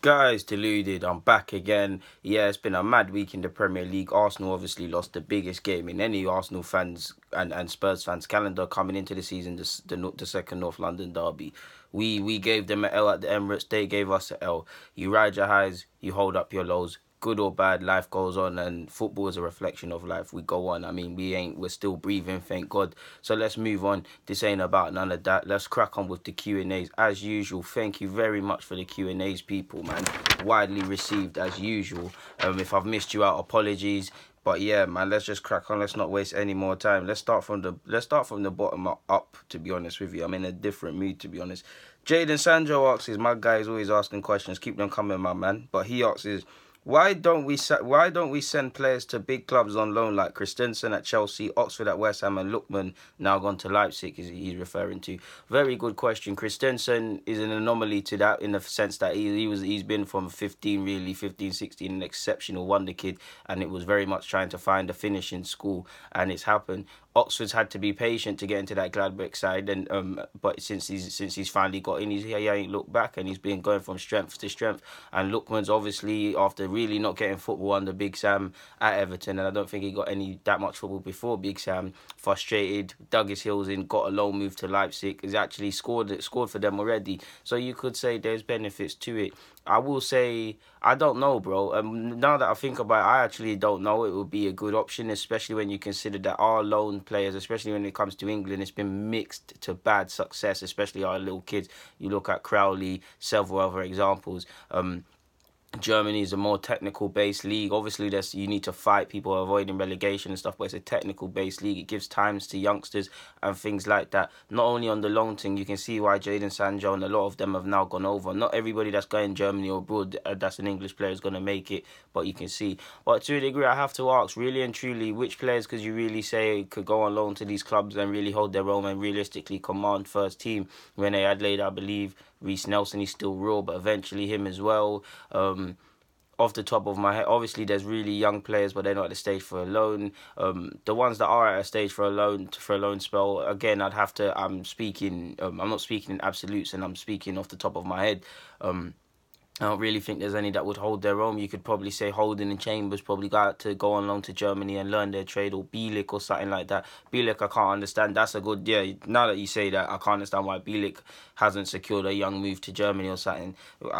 Guys, deluded. I'm back again. Yeah, it's been a mad week in the Premier League. Arsenal obviously lost the biggest game in any Arsenal fans and Spurs fans' calendar coming into the season, the second North London derby. We gave them an L at the Emirates. They gave us an L. You ride your highs, you hold up your lows. Good or bad, life goes on, and football is a reflection of life. We go on. I mean, we're still breathing, thank God. So let's move on. This ain't about none of that. Let's crack on with the Q&As as usual. Thank you very much for the Q&As, people, man. Widely received as usual. If I've missed you out, apologies. But yeah, man, let's just crack on. Let's not waste any more time. Let's start from the bottom up. To be honest with you, I'm in a different mood. To be honest, Jaden Sancho asks, my guy is always asking questions. Keep them coming, my man. But he asks, why don't we send players to big clubs on loan like Christensen at Chelsea, Oxford at West Ham, and Lookman now gone to Leipzig? Is he's referring to? Very good question. Christensen is an anomaly to that in the sense that he's been from 15, 16, an exceptional wonder kid, and it was very much trying to find a finish in school, and it's happened. Oxford's had to be patient to get into that Gladbach side, and but since he's finally got in, he ain't looked back, and he's been going from strength to strength. And Lookman's obviously, after really not getting football under Big Sam at Everton, and I don't think he got that much football before Big Sam, frustrated, dug his heels in, got a loan move to Leipzig, has actually scored for them already. So you could say there's benefits to it. I will say, I don't know, bro. Now that I think about it, I actually don't know. It would be a good option, especially when you consider that our loan players, especially when it comes to England, it's been mixed to bad success, especially our little kids. You look at Crowley, several other examples. Germany is a more technical-based league. Obviously, you need to fight people avoiding relegation and stuff, but it's a technical-based league. It gives times to youngsters and things like that. Not only on the long thing, you can see why Jaden Sancho and a lot of them have now gone over. Not everybody that's going Germany or abroad that's an English player is going to make it, but you can see. But to a degree, I have to ask, really and truly, which players could you really say could go on loan to these clubs and really hold their own and realistically command first team? Rene Adelaide, I believe. Reece Nelson, he's still raw, but eventually him as well. Off the top of my head, obviously there's really young players, but they're not at the stage for a loan. The ones that are at a stage for a loan spell, again, I'm not speaking in absolutes, and I'm speaking off the top of my head. I don't really think there's any that would hold their own. You could probably say Holding and Chambers probably got to go on loan to Germany and learn their trade, or Bielik or something like that. Bielik, I can't understand. That's a good, yeah, now that you say that, I can't understand why Bielik hasn't secured a young move to Germany or something.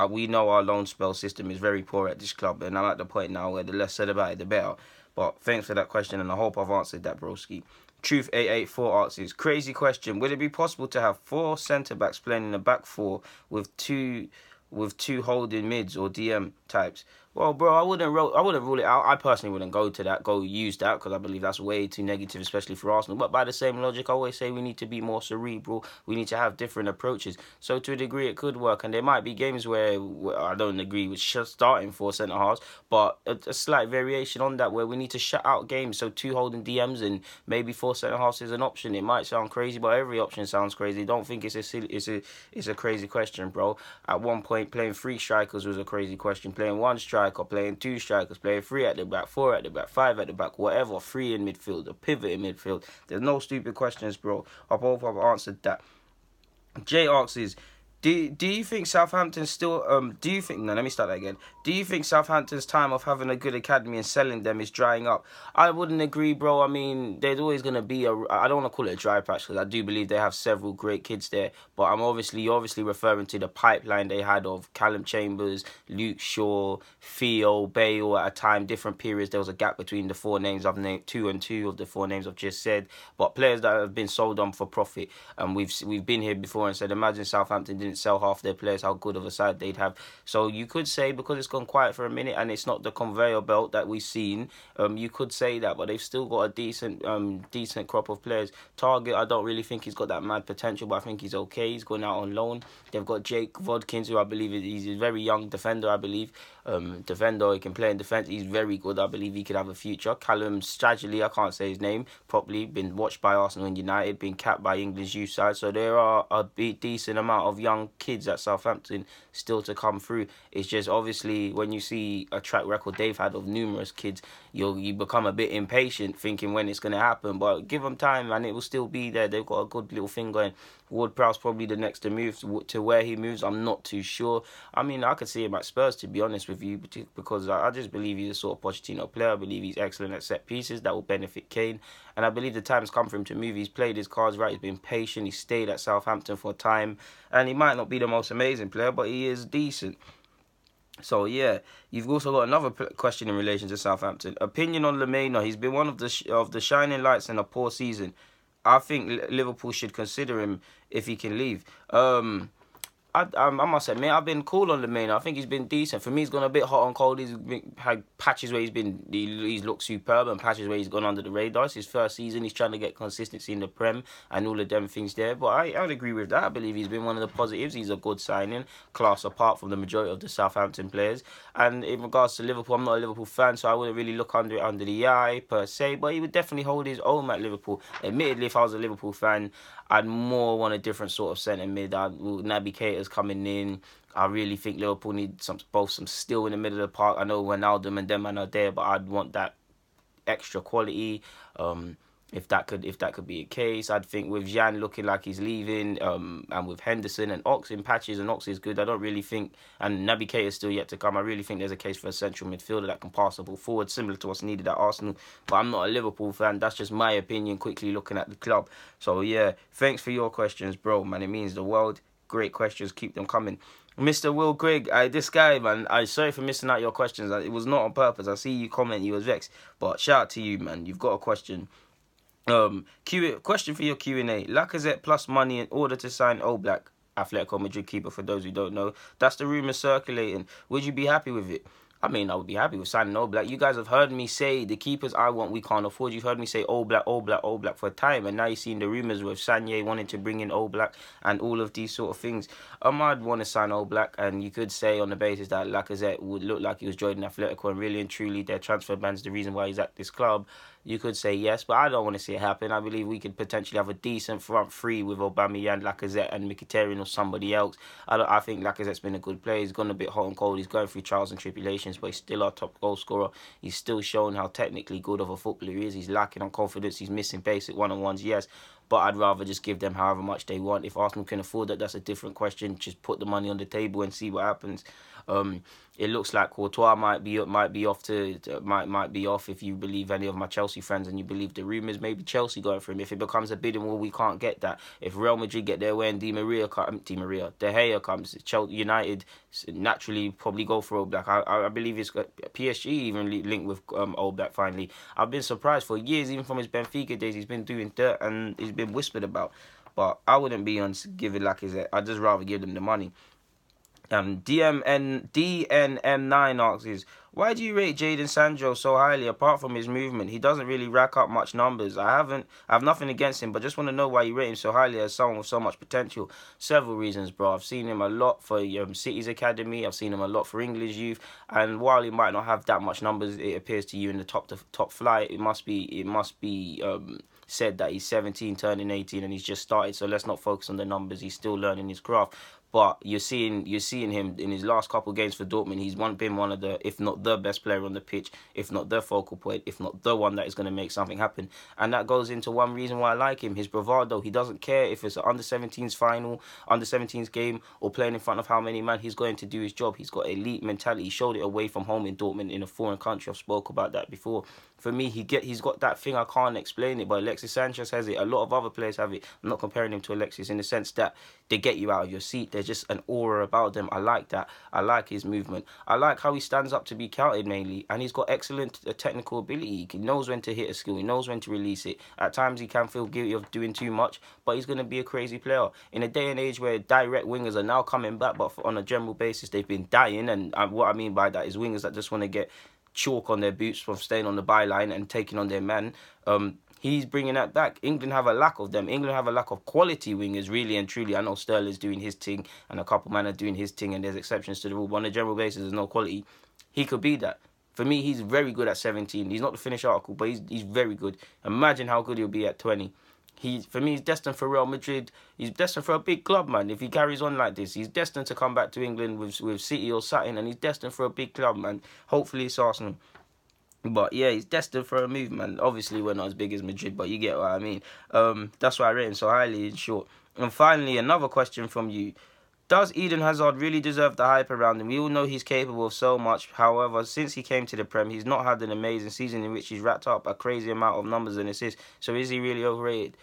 We know our loan spell system is very poor at this club, and I'm at the point now where the less said about it, the better. But thanks for that question, and I hope I've answered that, broski. Truth884 asks, crazy question. Would it be possible to have 4 centre-backs playing in the back 4 with two holding mids or DM types? Well, bro, I wouldn't rule it out. I personally wouldn't go use that, because I believe that's way too negative, especially for Arsenal. But by the same logic, I always say we need to be more cerebral. We need to have different approaches. So to a degree, it could work. And there might be games where I don't agree with starting 4 centre halves, but a slight variation on that where we need to shut out games. So 2 holding DMs and maybe 4 centre halves is an option. It might sound crazy, but every option sounds crazy. Don't think it's a crazy question, bro. At one point, playing 3 strikers was a crazy question. Playing 1 striker, playing 2 strikers, playing 3 at the back, 4 at the back, 5 at the back, whatever, 3 in midfield, a pivot in midfield. There's no stupid questions, bro. I hope I've answered that. Jay asks, do you think Southampton still let me start that again. Do you think Southampton's time of having a good academy and selling them is drying up? I wouldn't agree, bro. I mean, there's always going to be I don't want to call it a dry patch, because I do believe they have several great kids there, but you're obviously referring to the pipeline they had of Callum Chambers, Luke Shaw, Theo, Bale at a time, different periods. There was a gap between the 4 names I've named, 2 and 2 of the 4 names I've just said, but players that have been sold on for profit. And we've been here before and said, imagine Southampton didn't sell half their players, how good of a side they'd have. So you could say, because it's gone quiet for a minute and it's not the conveyor belt that we've seen, you could say that, but they've still got a decent crop of players. Target, I don't really think he's got that mad potential, but I think he's okay. He's going out on loan. They've got Jake Vodkins, who I believe he's a very young defender, I believe. Defender, he can play in defence. He's very good. I believe he could have a future. Callum Stradley, I can't say his name properly, been watched by Arsenal and United, been capped by England's youth side. So there are a decent amount of young young kids at Southampton still to come through. It's just obviously when you see a track record they've had of numerous kids, you become a bit impatient thinking when it's going to happen. But give them time and it will still be there. They've got a good little thing going. Ward-Prowse probably the next to move to where he moves. I'm not too sure. I mean, I could see him at Spurs, to be honest with you, because I just believe he's a sort of Pochettino player. I believe he's excellent at set pieces that will benefit Kane. And I believe the time's come for him to move. He's played his cards right. He's been patient. He stayed at Southampton for a time. And he might not be the most amazing player, but he is decent. So, yeah, you've also got another question in relation to Southampton. Opinion on Lemar. He's been one of the shining lights in a poor season. I think Liverpool should consider him if he can leave. I must admit, I've been cool on Lemar. I think he's been decent. For me, he's gone a bit hot and cold. He's had patches where he's looked superb and patches where he's gone under the radar. It's his first season. He's trying to get consistency in the Prem and all of them things there. But I would agree with that. I believe he's been one of the positives. He's a good signing, class apart from the majority of the Southampton players. And in regards to Liverpool, I'm not a Liverpool fan, so I wouldn't really look under the eye per se. But he would definitely hold his own at Liverpool. Admittedly, if I was a Liverpool fan, I'd more want a different sort of centre mid. Naby Keita's coming in. I really think Liverpool need some steel in the middle of the park. I know Ronaldo and them are there, but I'd want that extra quality. If that could be a case, I'd think with Jan looking like he's leaving, and with Henderson and Ox in patches, and Ox is good. I don't really think, and Naby Keita is still yet to come. I really think there's a case for a central midfielder that can pass the ball forward, similar to what's needed at Arsenal. But I'm not a Liverpool fan. That's just my opinion. Quickly looking at the club. So yeah, thanks for your questions, bro. Man, it means the world. Great questions. Keep them coming. Mr. Will Grigg, this guy, man, I'm sorry for missing out your questions. It was not on purpose. I see you comment, you was vexed. But shout out to you, man. You've got a question. Question for your Q&A. Lacazette plus money in order to sign Oblak, Atletico Madrid keeper, for those who don't know. That's the rumour circulating. Would you be happy with it? I mean, I would be happy with signing Oblak. You guys have heard me say the keepers I want, we can't afford. You've heard me say Oblak for a time. And now you're seeing the rumours with Sanye wanting to bring in Oblak and all of these sort of things. I'd want to sign Oblak. And you could say on the basis that Lacazette would look like he was joining Atletico and really and truly their transfer ban's the reason why he's at this club. You could say yes, but I don't want to see it happen. I believe we could potentially have a decent front three with Aubameyang, Lacazette and Mkhitaryan or somebody else. I think Lacazette's been a good player. He's gone a bit hot and cold. He's going through trials and tribulations, but he's still our top goal scorer. He's still showing how technically good of a footballer he is. He's lacking on confidence. He's missing basic one-on-ones, yes. But I'd rather just give them however much they want. If Arsenal can afford that, that's a different question. Just put the money on the table and see what happens. It looks like Courtois might be off. If you believe any of my Chelsea friends and you believe the rumours, maybe Chelsea going for him. If it becomes a bidding war, we can't get that. If Real Madrid get their way and De Gea comes, Chelsea United naturally probably go for Oblak. I believe it's PSG even linked with Oblak finally. I've been surprised for years, even from his Benfica days, he's been doing dirt and he's been whispered about. But I wouldn't be on giving Lacazette. I'd just rather give them the money. DNM9 asks, why do you rate Jadon Sancho so highly? Apart from his movement, he doesn't really rack up much numbers. I have nothing against him, but just want to know why you rate him so highly as someone with so much potential. Several reasons, bro. I've seen him a lot for City's academy. I've seen him a lot for English youth, and while he might not have that much numbers, it appears to you in the top flight. It must be said that he's 17, turning 18, and he's just started. So let's not focus on the numbers. He's still learning his craft. But you're seeing him in his last couple of games for Dortmund. He's been one of the, if not the best player on the pitch, if not the focal point, if not the one that is going to make something happen. And that goes into one reason why I like him, his bravado. He doesn't care if it's an under-17s final, under-17s game, or playing in front of how many man. He's going to do his job. He's got elite mentality. He showed it away from home in Dortmund in a foreign country. I've spoke about that before. For me, he's got that thing. I can't explain it, but Alexis Sanchez has it. A lot of other players have it. I'm not comparing him to Alexis in the sense that they get you out of your seat. There's just an aura about them. I like that. I like his movement. I like how he stands up to be counted mainly, and he's got excellent technical ability. He knows when to hit a skill. He knows when to release it. At times, he can feel guilty of doing too much, but he's going to be a crazy player. In a day and age where direct wingers are now coming back, but on a general basis, they've been dying, and what I mean by that is wingers that just want to get chalk on their boots from staying on the byline and taking on their man. He's bringing that back. England have a lack of them. England have a lack of quality wingers, really and truly. I know Sterling's doing his thing and a couple men are doing his thing, and there's exceptions to the rule. But on a general basis, there's no quality. He could be that. For me, he's very good at 17. He's not the finished article, but he's very good. Imagine how good he'll be at 20. For me, he's destined for Real Madrid. He's destined for a big club, man. If he carries on like this, he's destined to come back to England with City or something, and he's destined for a big club, man. Hopefully it's Arsenal. But yeah, he's destined for a move, man. Obviously, we're not as big as Madrid, but you get what I mean. That's why I rate him so highly, in short. And finally, another question from you. Does Eden Hazard really deserve the hype around him? We all know he's capable of so much. However, since he came to the Prem, he's not had an amazing season in which he's racked up a crazy amount of numbers and assists. So is he really overrated?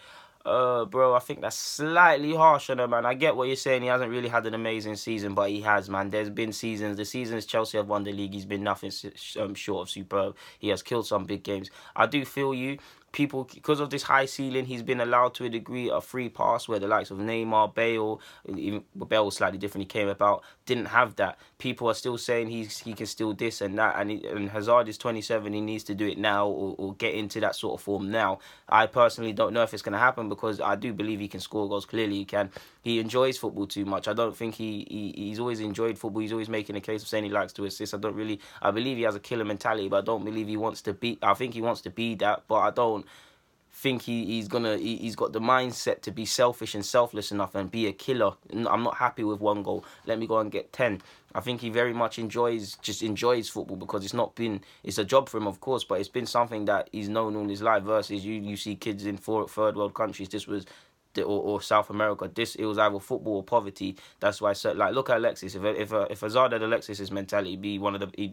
Bro, I think that's slightly harsh on him, man. I get what you're saying. He hasn't really had an amazing season, but he has, man. There's been seasons. The seasons Chelsea have won the league, he's been nothing short of superb. He has killed some big games. I do feel you. People, because of this high ceiling, he's been allowed to a degree a free pass where the likes of Neymar, Bale, even Bale was slightly different. He came about, didn't have that. People are still saying he can still this and that, and Hazard is 27. He needs to do it now or get into that sort of form now. I personally don't know if it's going to happen because I do believe he can score goals. Clearly, he can. He enjoys football too much. I don't think he's always enjoyed football. He's always making a case of saying he likes to assist. I believe he has a killer mentality, but I don't believe he wants to be. I think he wants to be that, but I don't think he's got the mindset to be selfish and selfless enough and be a killer. I'm not happy with one goal. Let me go and get 10. I think he very much enjoys football because it's a job for him, of course, but it's been something that he's known all his life. Versus you see kids in third world countries. This was. Or South America, it was either football or poverty. That's why, like, look at Alexis. If Hazard had Alexis's mentality,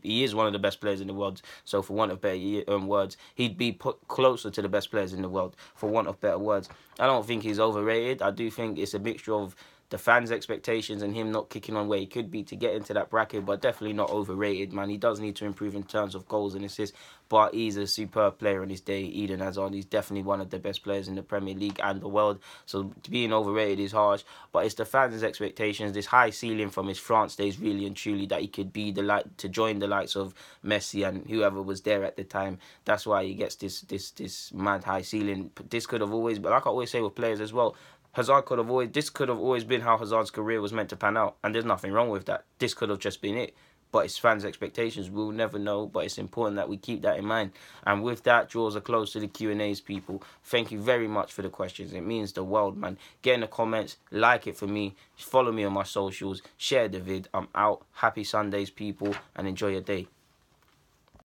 he is one of the best players in the world. So for want of better words, he'd be put closer to the best players in the world. For want of better words, I don't think he's overrated. I do think it's a mixture of the fans' expectations and him not kicking on where he could be to get into that bracket, but definitely not overrated, man. He does need to improve in terms of goals and assists, but he's a superb player on his day. Eden Hazard, he's definitely one of the best players in the Premier League and the world, so being overrated is harsh, but it's the fans' expectations, this high ceiling from his France days, really and truly, that he could be to join the likes of Messi and whoever was there at the time. That's why he gets this mad high ceiling. This could have always, but like I always say with players as well, this could have always been how Hazard's career was meant to pan out, and there's nothing wrong with that. This could have just been it, but it's fans' expectations. We'll never know, but it's important that we keep that in mind. And with that, draws are close to the Q&As, people. Thank you very much for the questions. It means the world, man. Get in the comments, like it for me, follow me on my socials, share the vid. I'm out. Happy Sundays, people, and enjoy your day.